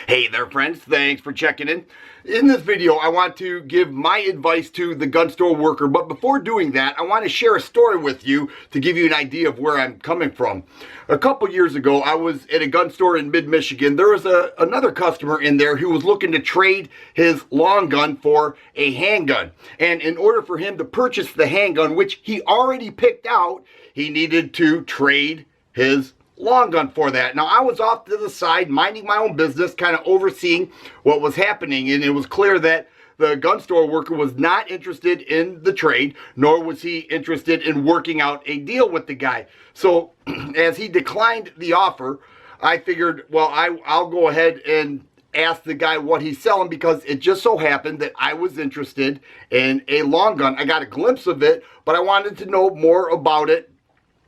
Hey there friends, thanks for checking in. In this video I want to give my advice to the gun store worker, but before doing that I want to share a story with you to give you an idea of where I'm coming from. A couple years ago I was at a gun store in mid-Michigan. There was another customer in there who was looking to trade his long gun for a handgun, and in order for him to purchase the handgun, which he already picked out, he needed to trade his long gun for that. Now I was off to the side minding my own business, kind of overseeing what was happening, and it was clear that the gun store worker was not interested in the trade, nor was he interested in working out a deal with the guy. So as he declined the offer, I figured, well, I'll go ahead and ask the guy what he's selling, because it just so happened that I was interested in a long gun. I got a glimpse of it, but I wanted to know more about it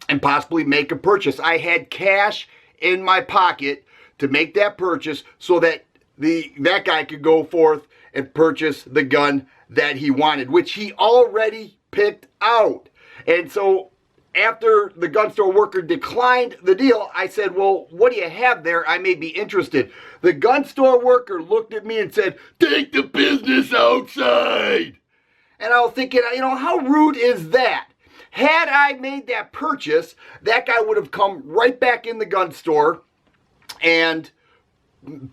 and possibly make a purchase. I had cash in my pocket to make that purchase so that that guy could go forth and purchase the gun that he wanted, which he already picked out. And so after the gun store worker declined the deal, I said, well, what do you have there? I may be interested. The gun store worker looked at me and said, take the business outside. And I was thinking, how rude is that? Had I made that purchase, that guy would have come right back in the gun store and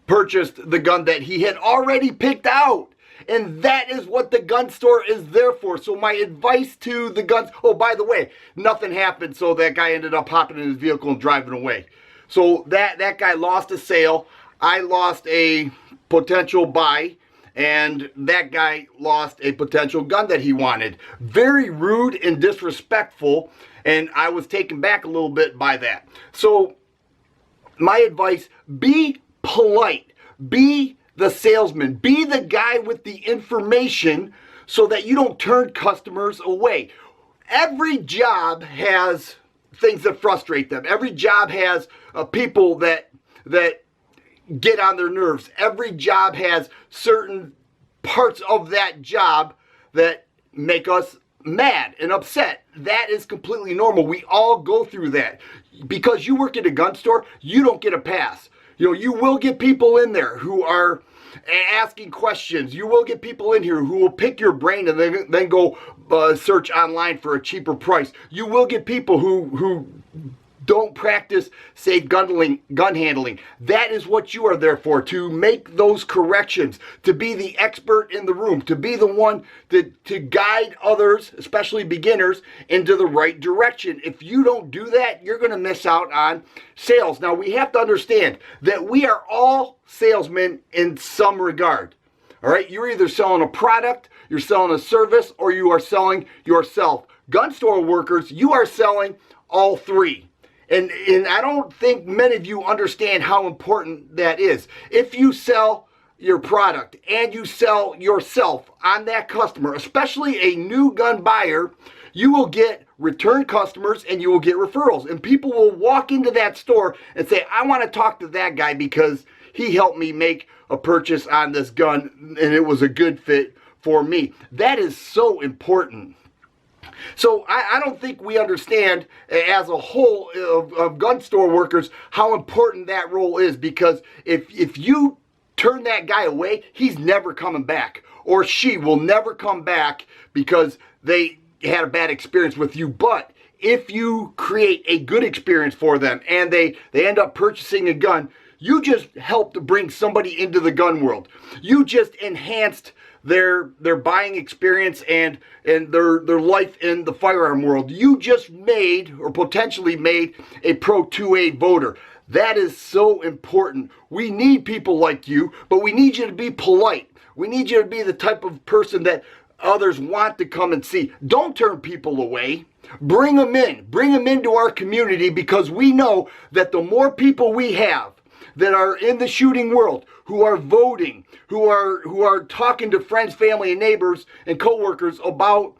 purchased the gun that he had already picked out. And that is what the gun store is there for. So my advice to the guns, oh, by the way, nothing happened, so that guy ended up hopping in his vehicle and driving away. So that guy lost a sale. I lost a potential buy, and that guy lost a potential gun that he wanted. Very rude and disrespectful, and I was taken back a little bit by that. So my advice, be polite, be the salesman, be the guy with the information so that you don't turn customers away. Every job has things that frustrate them. Every job has people that get on their nerves. Every job has certain parts of that job that make us mad and upset. That is completely normal. We all go through that. Because you work at a gun store, you don't get a pass. You will get people in there who are asking questions. You will get people in here who will pick your brain and then go search online for a cheaper price. You will get people who don't practice safe gun handling. That is what you are there for, to make those corrections, to be the expert in the room, to be the one to guide others, especially beginners, into the right direction. If you don't do that, you're going to miss out on sales. Now, we have to understand that we are all salesmen in some regard. All right, you're either selling a product, you're selling a service, or you are selling yourself. Gun store workers, you are selling all three. And I don't think many of you understand how important that is. If you sell your product and you sell yourself on that customer, especially a new gun buyer, you will get return customers and you will get referrals. And people will walk into that store and say, I want to talk to that guy because he helped me make a purchase on this gun and it was a good fit for me. That is so important. So I don't think we understand as a whole of gun store workers how important that role is, because if you turn that guy away, he's never coming back, or she will never come back because they had a bad experience with you. But if you create a good experience for them and they end up purchasing a gun, you just helped bring somebody into the gun world. You just enhanced their buying experience and their life in the firearm world. You just made, or potentially made, a Pro 2A voter. That is so important. We need people like you, but we need you to be polite. We need you to be the type of person that others want to come and see. Don't turn people away. Bring them in. Bring them into our community, because we know that the more people we have that are in the shooting world, who are voting, who are talking to friends, family, and neighbors and coworkers about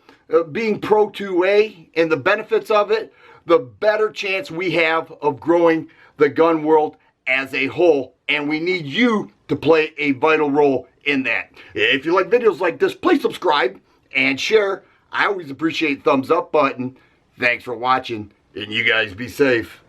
being Pro 2A and the benefits of it, the better chance we have of growing the gun world as a whole. And we need you to play a vital role in that. If you like videos like this, please subscribe and share. I always appreciate thumbs up button. Thanks for watching, and you guys be safe.